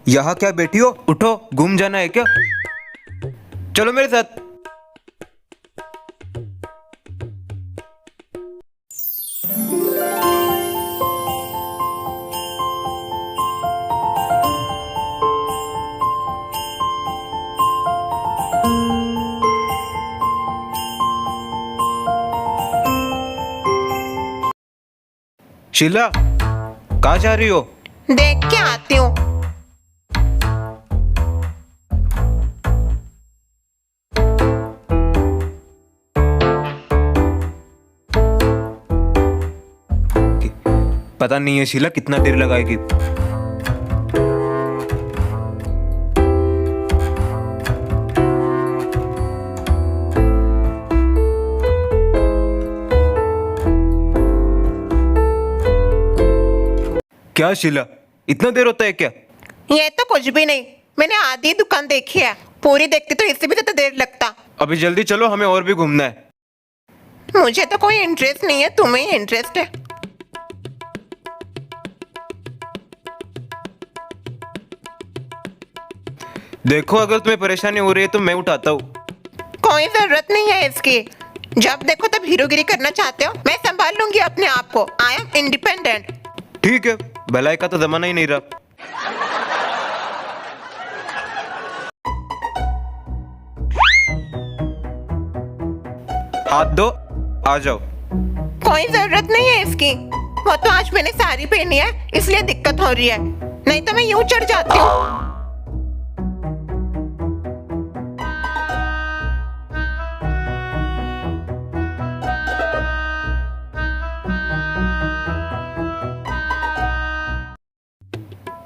यहाँ क्या बैठी हो? उठो, घूम जाना है क्या? चलो मेरे साथ। शीला, कहाँ जा रही हो? देख के आती हूँ। पता नहीं है शीला कितना देर लगाएगी। क्या शीला, इतना देर होता है क्या? ये तो कुछ भी नहीं, मैंने आधी दुकान देखी है, पूरी देखती तो इससे भी ज्यादा देर लगता। अभी जल्दी चलो, हमें और भी घूमना है। मुझे तो कोई इंटरेस्ट नहीं है, तुम्हें इंटरेस्ट है। देखो, अगर तुम्हें परेशानी हो रही है तो मैं उठाता हूँ। कोई जरूरत नहीं है इसकी, जब देखो तब हीरोगिरी करना चाहते हो। मैं संभाल लूंगी अपने आप को। I am independent. ठीक है, भलाई का तो जमाना ही नहीं रहा। हाथ दो, आ जाओ। कोई जरूरत नहीं है इसकी, वो तो आज मैंने साड़ी पहनी है इसलिए दिक्कत हो रही है, नहीं तो मैं यूं चढ़ जाती हूँ।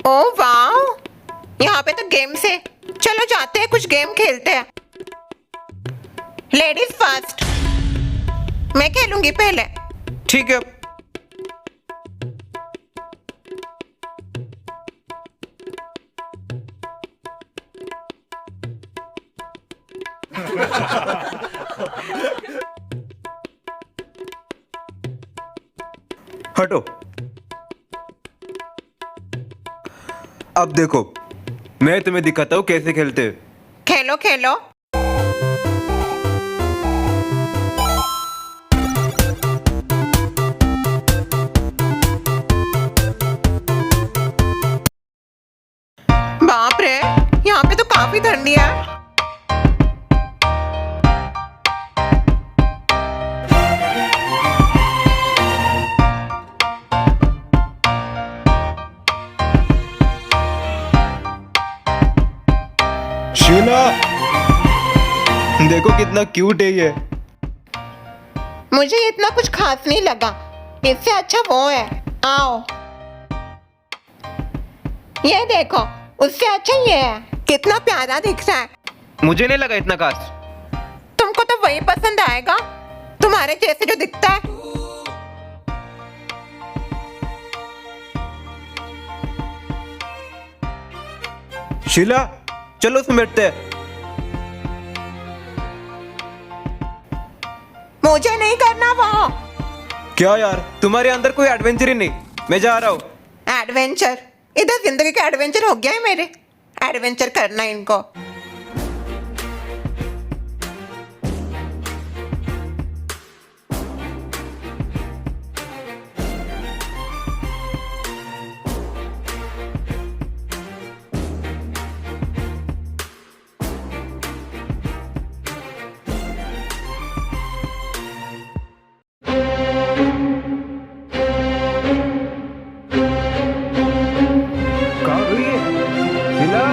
ओ वाह, यहाँ पे तो गेम्स है। चलो जाते हैं, कुछ गेम खेलते हैं। Ladies first. मैं खेलूंगी पहले। ठीक है। हटो। अब देखो, मैं तुम्हें दिखाता हूँ कैसे खेलते हैं। खेलो खेलो। बाप रे, यहाँ पे तो काफी ठंडी है। शीला, देखो कितना क्यूट है ये। मुझे इतना कुछ खास नहीं लगा, इससे अच्छा वो है। आओ, ये देखो, उससे अच्छा ये है। कितना प्यारा दिख रहा है। मुझे नहीं लगा इतना खास। तुमको तो वही पसंद आएगा, तुम्हारे जैसे जो दिखता है। शीला, चलो उसमें बैठते हैं। मुझे नहीं करना वो। क्या यार, तुम्हारे अंदर कोई एडवेंचर ही नहीं। मैं जा रहा हूँ। एडवेंचर? इधर जिंदगी का एडवेंचर हो गया है मेरे। एडवेंचर करना है इनको। कहाँ गई है शीला?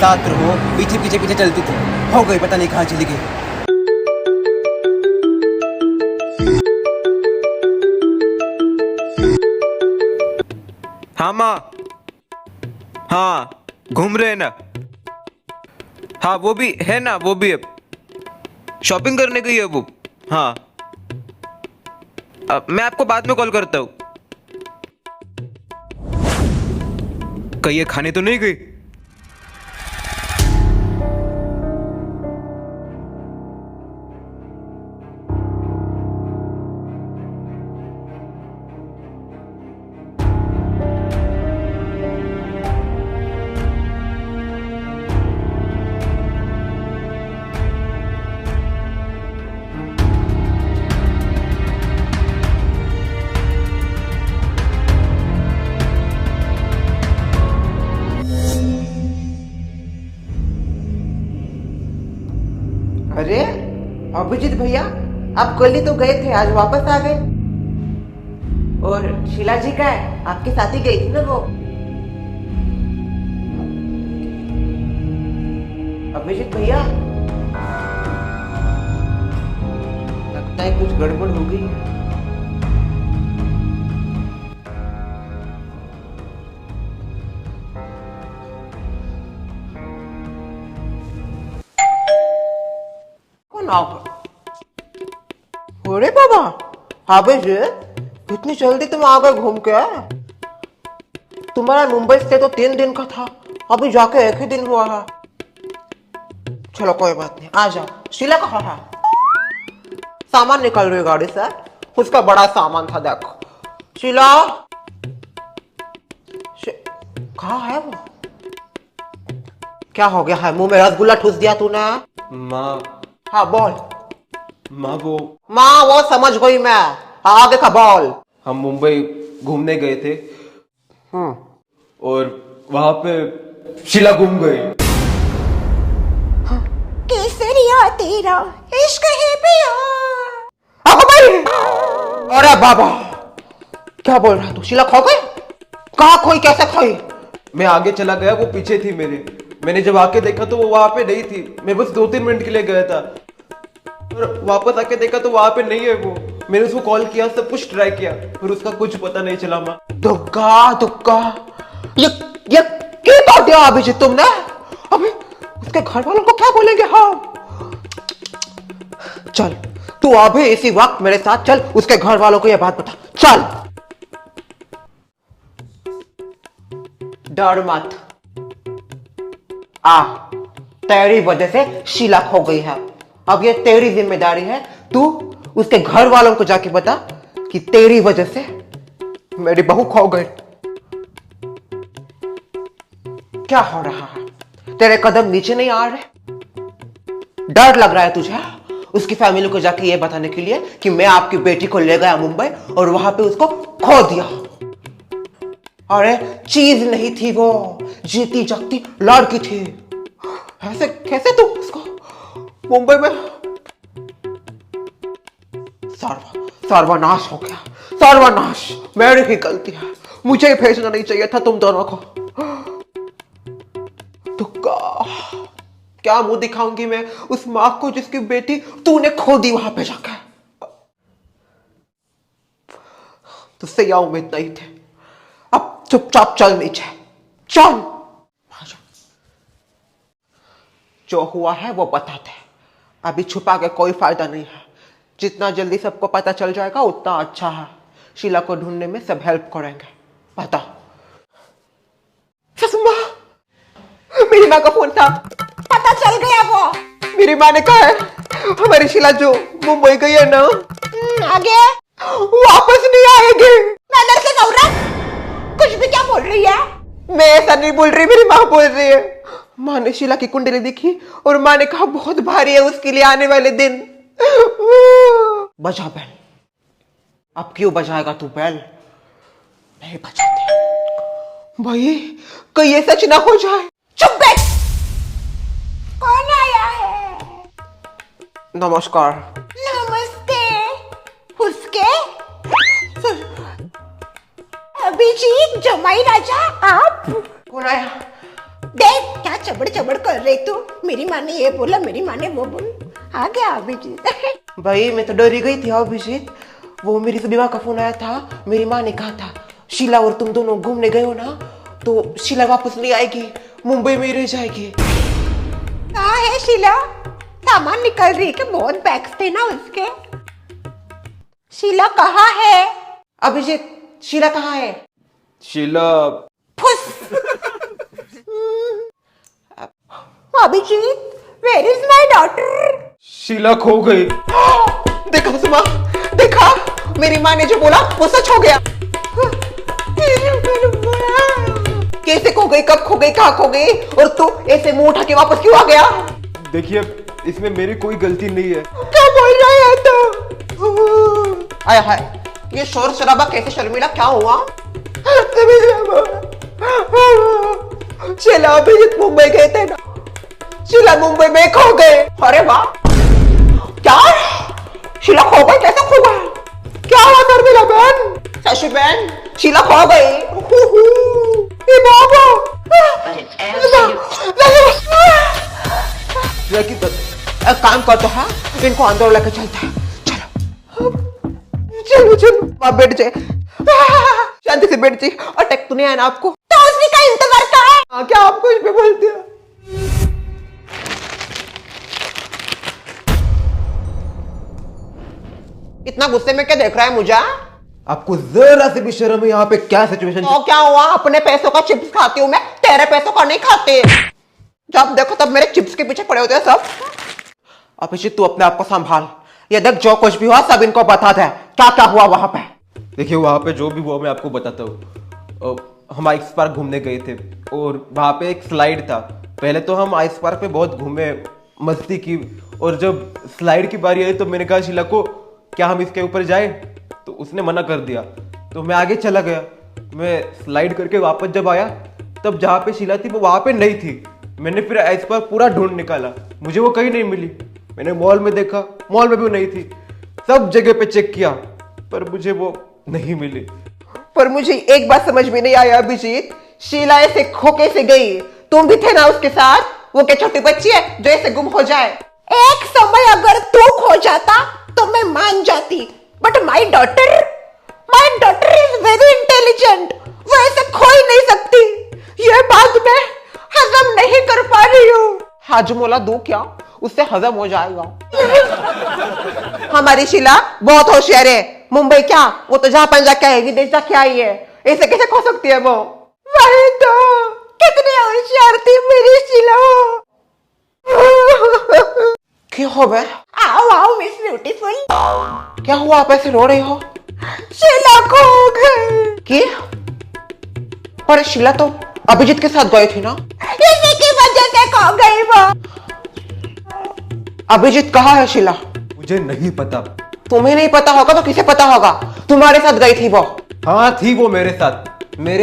साथ रहो, पीछे पीछे पीछे चलती थी, हो गई पता नहीं कहाँ चली गई। हाँ माँ, हाँ घूम रहे हैं ना। हाँ वो भी है ना, वो भी है, शॉपिंग करने गई है वो। हाँ मैं आपको बाद में कॉल करता हूँ। कहीं ये खाने तो नहीं गई? अरे अभिजीत भैया, आप कल ही तो गए थे, आज वापस आ गए। और शीला जी का है, आपके साथ ही गई थी ना वो। अभिजीत भैया, लगता है कुछ गड़बड़ हो गई है। कौन आ गया? अरे बाबा, अभिजीत, इतनी जल्दी तुम आ गए घूम के? तुम्हारा मुंबई से तो 3 दिन का था, अभी जाके 1 ही दिन हुआ है। चलो कोई बात नहीं, आ जाओ। शीला कहाँ है? सामान निकल रही है गाड़ी से, उसका बड़ा सामान था, देखो। शीला कहाँ है वो? क्या हो गया है? मुंह में रसगुल्ला ठूस दिया तूने? माँ, हाँ बोल। माँ वो समझ गई मैं, आगे का बोल। हम मुंबई घूमने गए थे और वहां पे शीला गुम गई। केसरिया तेरा इश्क है पिया। अरे बाबा, क्या बोल रहा है तू? शीला खो गई? कहाँ खोई, कैसे खोई? मैं आगे चला गया, वो पीछे थी मेरे। मैंने जब आके देखा तो वो वहां पे नहीं थी। मैं बस 2-3 मिनट के लिए गया था और वापस आके देखा तो वहां पे नहीं है वो। मैंने उसको कॉल किया, सब कुछ ट्राई किया, फिर उसका कुछ पता नहीं चला। माँ दुक्का ये क्या कर दिया अभिजीत तुमने? अभी उसके घर वालों को क्या बोलेंगे हम? चल तू अभी इसी वक्त मेरे साथ चल, उसके घर वालों को यह बात बता। चल, डर मत। तेरी वजह से शीला खो गई है, अब ये तेरी जिम्मेदारी है। तू उसके घर वालों को जाके बता कि तेरी वजह से मेरी बहू खो गई। क्या हो रहा है? तेरे कदम नीचे नहीं आ रहे? डर लग रहा है तुझे उसकी फैमिली को जाके ये बताने के लिए कि मैं आपकी बेटी को ले गया मुंबई और वहां पे उसको खो दिया? अरे चीज नहीं थी वो, जीती जागती लड़की थी। ऐसे कैसे तू उसको मुंबई में? सर्वनाश हो गया, सर्वनाश। मेरी ही गलती है, मुझे ही भेजना नहीं चाहिए था तुम दोनों को। तुक्का, क्या मुंह दिखाऊंगी मैं उस मां को जिसकी बेटी तूने खो दी वहां पे जाकर? तुझसे यह उम्मीद नहीं थी। अब चुपचाप चल नीचे, चल। जो हुआ है वो बताते हैं, अभी छुपा के कोई फायदा नहीं है। जितना जल्दी सबको पता चल जाएगा उतना अच्छा है। शीला को ढूंढने में सब हेल्प करेंगे। बता। मेरी माँ का फोन था, पता चल गया वो। मेरी माँ ने कहा है हमारी शीला जो मुंबई गई है ना, आगे वापस नहीं आएगी। नजर से औरत कुछ भी क्या बोल रही है? मैं ऐसा नहीं बोल रही, मेरी माँ बोल रही है। माँ ने शीला की कुंडली देखी और माँ ने कहा बहुत भारी है उसके लिए आने वाले दिन। बजा बैल। अब क्यों बजाएगा तू बैल? नहीं बजाते भाई, कहीं ये सच ना हो जाए। चुप बैठ। कौन आया है? नमस्कार। नमस्ते। उसके अभिजीत जमाई राजा, आप? कौन आया? देख क्या चबड़ चबड़ कर रही तू? मेरी माँ ने ये बोला, मेरी माँ ने वो बोला। आ गया अभिजीत। भाई मैं तो डरी गई थी अभिजीत। वो मेरी सुबह का फोन आया था, मेरी माँ ने कहा था शीला और तुम दोनों घूमने गए हो ना, तो शीला वापस नहीं आएगी, मुंबई में ही रह जाएगी। कहाँ है शीला? सामान निकल रही है कि बहुत बैग्स थे ना उसके। शीला कहाँ है? अभिजीत शीला कहाँ है? शीला फुस। Abhijit, where is my daughter? Sheila खो गई। देखा सुमा, देखा मेरी माँ ने जो बोला वो सच हो गया। कैसे खो गई, कब खो गई, कहाँ खो गई? और तू ऐसे मुंह उठा के वापस क्यों आ गया? देखिए इसमें मेरी कोई गलती नहीं है। क्या बोल रहा है तू? आया है ये शोर शराबा कैसे? शर्मिला क्या हुआ? शीला अभिजीत मुंबई गए थे ना, शीला मुंबई में खो गए। अरे वाह, क्या शीला खो गई? कैसे खो गई? क्या हुआ शर्मिला बहन? शशि बहन, शीला खो गई। ये बाबा एक काम करते हैं, इनको अंदर लेकर चलते हैं। चलो चलो चलो, आप बैठ जाए, शांति से बैठ जाइए। अटैक तो नहीं आया ना आपको? तो उसी का इंतजार का है। हाँ, क्या आप कुछ भी बोलते हैं? इतना गुस्से में क्या देख रहा है मुझे? आपको जरा से भी शर्म है यहाँ पे क्या सिचुएशन? तो क्या हुआ? अपने पैसों का चिप्स खाती हूँ मैं, तेरे पैसों का नहीं खाते। जब देखो तब मेरे चिप्स के पीछे पड़े होते हैं सब। अभिजीत तू अपने आप को संभाल, ये देख जो कुछ भी हुआ सब इनको बता दे, क्या क्या हुआ वहां पे। देखिए वहां पे जो भी हुआ मैं आपको बताता हूँ। हम आइस पार्क घूमने गए थे और वहां पे एक स्लाइड था। पहले तो हम आइस पार्क में बहुत घूमे, मस्ती की, और जब स्लाइड की बारी आई तो मैंने कहा शीला को क्या हम इसके ऊपर जाएं, तो उसने मना कर दिया। तो मैं आगे चला गया। मैं स्लाइड करके वापस जब आया तब जहाँ पे शीला थी वो वहाँ पे नहीं थी। मैंने फिर आइस पार्क पूरा ढूंढ निकाला, मुझे वो कहीं नहीं मिली। मैंने मॉल में देखा, मॉल में भी नहीं थी। सब जगह पे चेक किया पर मुझे वो नहीं मिली। पर मुझे एक बात समझ में नहीं आया अभिजीत, शीला ऐसे खो कैसे गई? तुम भी थे ना उसके साथ? वो क्या छोटी बच्ची है जो ऐसे गुम हो जाए? एक समय अगर तू खो जाता तो मैं मान जाती, but my daughter is very intelligent, वो ऐसे खो ही नहीं सकती। ये बात मैं हजम नहीं कर पा रही हूँ। हाजमोला दूं क्या? उससे हजम हो जाएगा। हमारी शीला बहुत होशियार है। मुंबई क्या, वो तो जापान जाके आई, विदेश जाके आई है। ऐसे कैसे खो सकती है वो? वही तो, कितनी होशियार थी मेरी शीला। क्या हो बे? आओ आओ मिस ब्यूटीफुल। क्या हुआ, आप ऐसे रो रही हो? शीला खो गई। क्या? पर शीला तो अभिजीत के साथ गई थी ना? इसी की वजह से खो गई वो। अभिजीत कहाँ है शीला? मुझे नहीं पता। तुम्हें नहीं पता होगा तो किसे पता होगा? तुम्हारे साथ गई थी वो? हाँ थी वो मेरे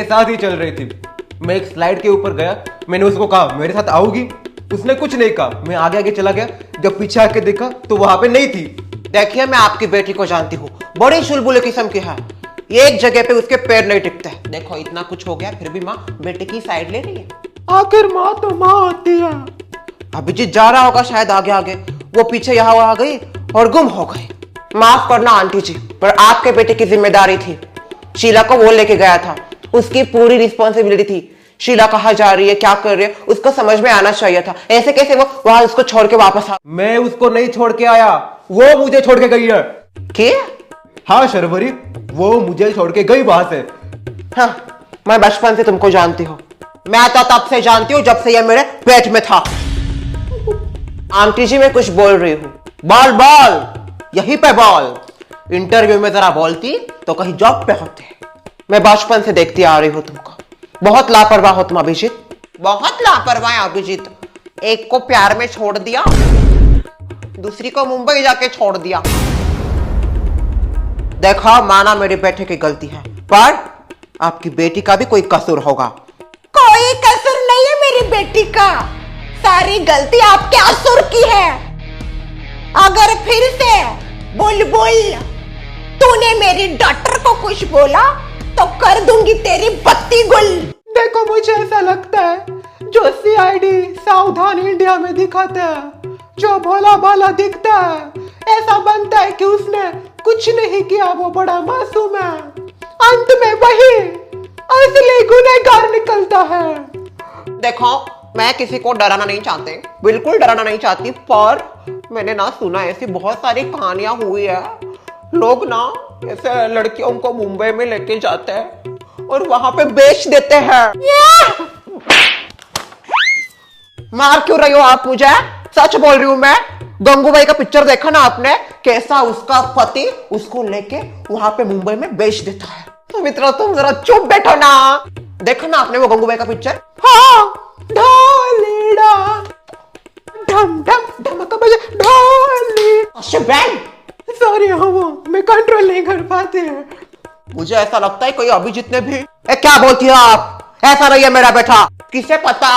साथ ही चल रही थी। मैं एक स्लाइड के ऊपर गया, मैंने उसको कहा मेरे साथ आओगी, उसने कुछ नहीं कहा। मैं आगे आगे चला गया, जब पीछे आके देखा तो वहां पे नहीं थी। देखिए मैं आपकी बेटी को जानती हूँ, बड़ी चुलबुले किस्म की है। एक जगह पे उसके पैर नहीं टिकते। देखो इतना कुछ हो गया फिर भी माँ बेटे की साइड ले रही है। आखिर माँ तो माँ होती है। अभिजीत जा रहा होगा शायद आगे आगे, वो पीछे यहाँ आ गई और गुम हो गई। माफ करना आंटी जी, पर आपके बेटे की जिम्मेदारी थी। शीला को वो लेके गया था, उसकी पूरी रिस्पॉन्सिबिलिटी थी। शीला कहाँ जा रही है, क्या कर रही है, उसको समझ में आना चाहिए था। ऐसे कैसे वो वहां उसको छोड़ के वापस आ? मैं उसको नहीं छोड़ के आया, वो मुझे छोड़ के गई है। क्या? हाँ शर्वरी, वो मुझे छोड़ के गई वहां से। हाँ, मैं बचपन से तुमको जानती हूँ। मैं तो तब से जानती हूँ जब से ये मेरे पेट में था। आंटी जी मैं कुछ बोल रही हूँ। बॉल बॉल, यहीं पे बॉल। इंटरव्यू में जरा बोलती तो कहीं जॉब पे होते। मैं बचपन से देखती आ रही हूँ तुमको। बहुत लापरवाह हो तुम अभिजीत, बहुत लापरवाह है अभिजीत। एक को प्यार में छोड़ दिया, दूसरी को मुंबई जाके छोड़ दिया। देखा, माना मेरे बेटे की गलती है, पर आपकी बेटी का भी कोई कसूर होगा। कोई कसूर नहीं है मेरी बेटी का, सारी गलती आपके असुर की है। अगर फिर से बुलबुल तूने मेरी डॉटर को कुछ बोला तो कर दूंगी तेरी बत्ती गुल। देखो मुझे ऐसा लगता है जो सीआईडी सावधान इंडिया में दिखाता है, जो भोला भाला दिखता है, ऐसा बनता है कि उसने कुछ नहीं किया, वो बड़ा मासूम है। अंत में वही असली गुनहगार निकलता है। देखो, मैं किसी को डराना नहीं चाहती, बिल्कुल डराना नहीं चाहती, पर मैंने ना सुना ऐसी बहुत सारी कहानियां हुई है। लोग ना ऐसे लड़कियों को मुंबई में लेके जाते हैं और वहां पे बेच देते हैं। मार क्यों रही हो आप मुझे? सच बोल रही हूं मैं। गंगूबाई का पिक्चर देखा ना आपने, कैसा उसका पति उसको लेके वहां पे मुंबई में बेच देता है। तो मित्रों, तुम जरा चुप बैठो ना। देखा ना आपने वो गंगूबाई का पिक्चर? हाँ, ढोलीड़ा ढम ढम ढमका बजे ढोली। सॉरी, हाँ वो मैं कंट्रोल नहीं कर पाती है। मुझे ऐसा लगता है कोई अभिजीत ने भी। क्या बोलती हो आप? ऐसा नहीं है मेरा बेटा। किसे पता?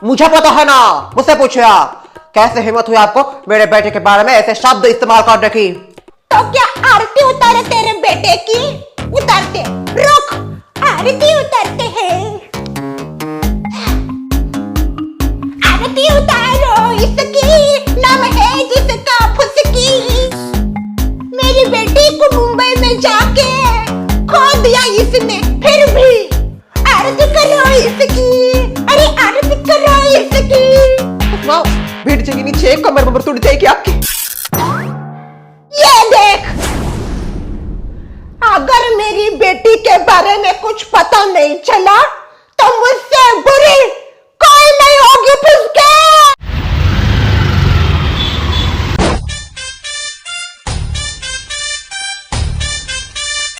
मुझे पता है ना, मुझसे पूछे आप। कैसे हिम्मत हुई आपको मेरे बेटे के बारे में ऐसे शब्द इस्तेमाल करने की? तो क्या आरती उतारे तेरे बेटे की? उतारते, रुक, आरती उतारते हैं। आरती उतारो इसकी, नाम है जिसका फुसकी। मेरी बेटी को मुंबई में जाके खो दिया इसने, फिर भी आरती करो इसकी। अरे आरती करो इसकी। वाह, भीड़ जगी नीचे कमर बमर टूट जाएगी आपकी। ये देख, अगर मेरी बेटी के बारे में कुछ पता नहीं चला तो मुझसे बुरी कोई नहीं होगी। फिसके